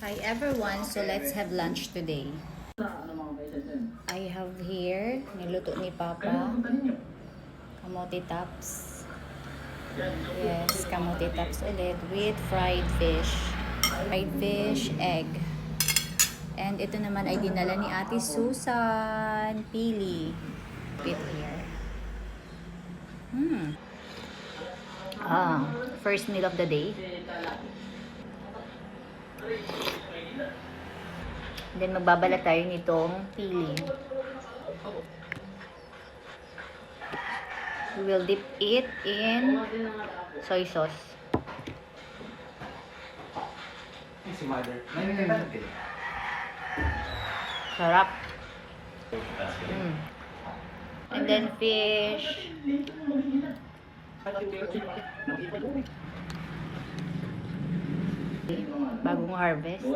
Hi everyone, so let's have lunch today. I have here, niluto ni Papa, kamote tops. Yes, kamote tops ulit with fried fish. Fried fish, egg. And ito naman ay dinala ni Ate Susan, pili. Put here. First meal of the day. Then magbabalat tayo nitong pili. We will dip it in soy sauce. Sarap. And then fish. Bagong harvest.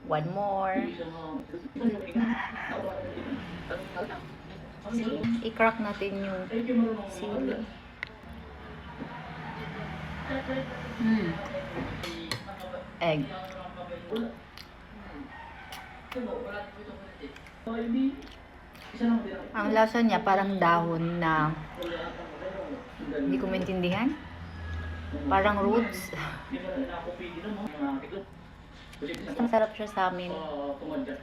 One more. I-crack natin yung sili. Egg. Ang lasa niya parang dahon na hindi ko maintindihan. Parang roots. Masarap siya sa amin.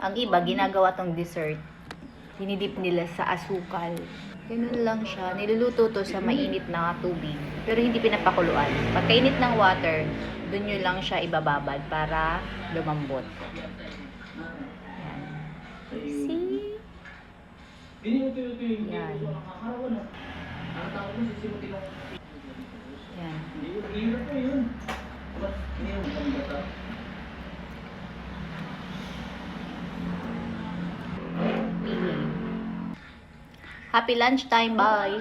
Ang iba, ginagawa tong dessert. Dinidip nila sa asukal. Ganun lang siya. Niluluto to sa mainit na tubig. Pero hindi pinapakuluan. Pagkainit ng water, dun nyo lang siya ibababad para lumambot. Yan. See? Yan. Yan. Happy lunchtime, bye!